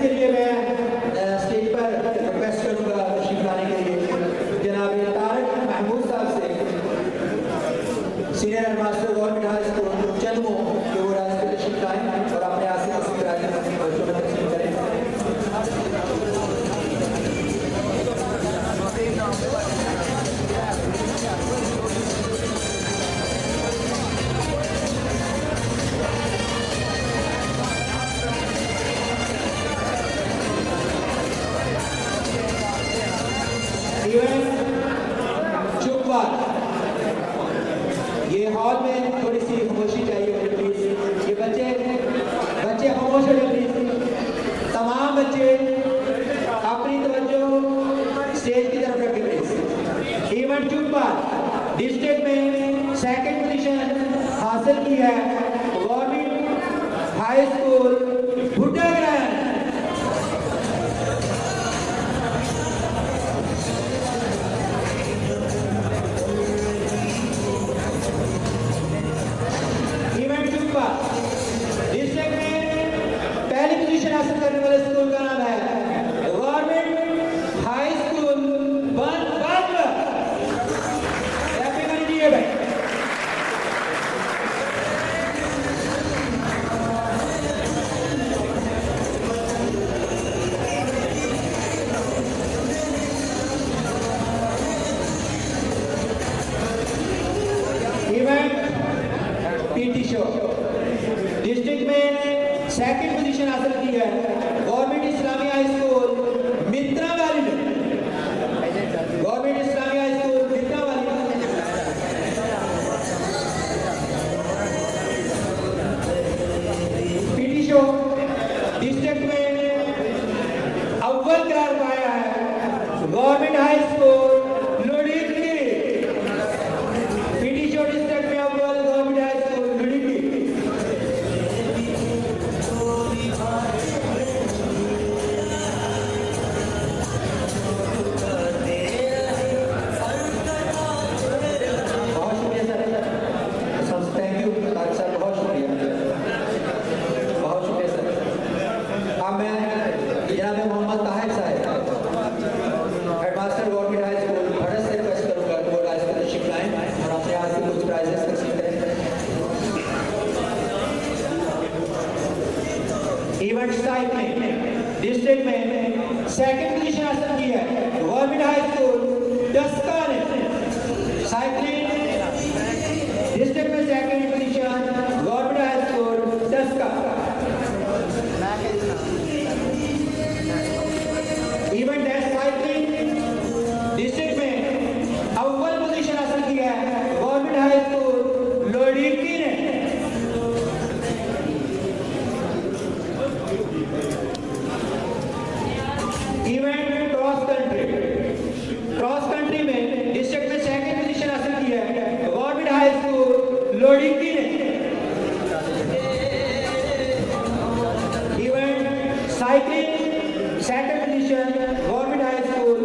के लिए मैं स्टेज पर रिक्वेस्ट करूंगा तशरीफ लाने के लिए जनाब तारक महमूद साहब से, senior headmaster government high school Chanmo, कि वो राज पे तशरीफ लाएं और अपने आसिफ बच्चों में तकसीम करें। ये हॉल में थोड़ी सी खामोशी चाहिए मुझे प्लीज। ये बच्चे खामोश हो जाए प्लीज। तमाम बच्चे अपनी तवज्जो स्टेज की तरफ रखें प्लीज। इवेंट चुप्पा डिस्ट्रिक्ट में सेकंड पोजीशन हासिल की है गवर्नमेंट हाई स्कूल भुट्टागरान। डिस्ट्रिक्ट में पहली पोजीशन हासिल करने वाले स्कूल का नाम है गवर्नमेंट हाई स्कूल बांद्रा। दीजिए भाई। इवेंट पीटी शो डिस्ट्रिक्ट में सेकंड पोजीशन हासिल की है government Islami high school Mitrawali में। Government Islami high school Mitrawali PT show district में अव्वल करार पाया है government high school Lodiki. PT show district में अव्वल government high school Lodiki. Mohammad Tahir साहब headmaster government high school Bharas से रिक्वेस्ट करूंगा कि वो राज पे तशरीफ लाएं और अपने हाथ से कुछ प्राइजेस तकसीम करें। इवेंट साइकिलिंग डिस्ट्रिक्ट में सेकंड पोजीशन हासिल की है गवर्नमेंट हाई स्कूल डस्का ने। साइकिलिंग डिस्ट्रिक्ट में second position government high school Daska. Event cycling district में अव्वल पोजीशन हासिल की है गवर्नमेंट हाई स्कूल लोडिकी ने। इवेंट क्रॉस कंट्री में डिस्ट्रिक्ट में सेकंड पोजीशन हासिल की है गवर्नमेंट हाई स्कूल लोडिकी ने। Event cycling second position government high school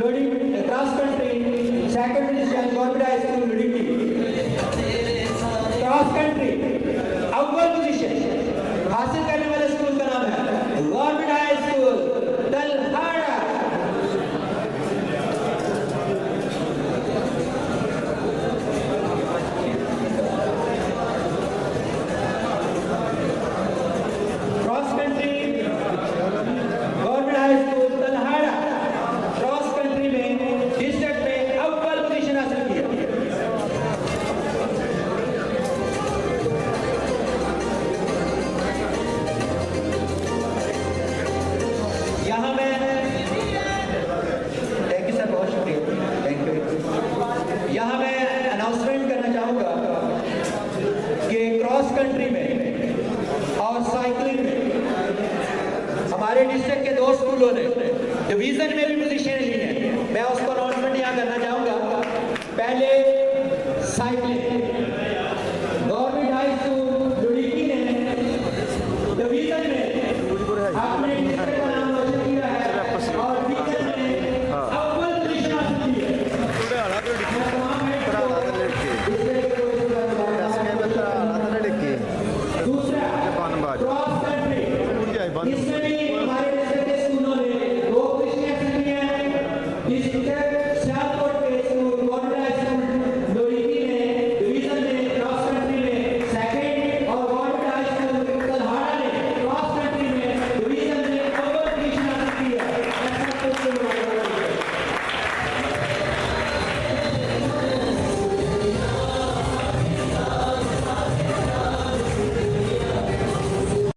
Loding cross country second position government high school Loding. Cross country अव्वल पोजीशन हासिल करने वाले स्कूल का नाम है government high school Talhara. Cross country government high school Talhara cross country में डिस्ट्रिक्ट में अव्वल पोजीशन हासिल की है। यहाँ मैं थैंक यू सर, बहुत शुक्रिया, थैंक यू। यहाँ मैं अनाउंसमेंट करना चाहूँगा कि क्रॉस कंट्री में और साइकिलिंग में हमारे डिस्ट्रिक्ट के 2 स्कूलों ने डिवीजन में भी पोजीशन ली है। मैं उसको अनाउंसमेंट यहाँ करना चाहूँगा। पहले साइकिलिंग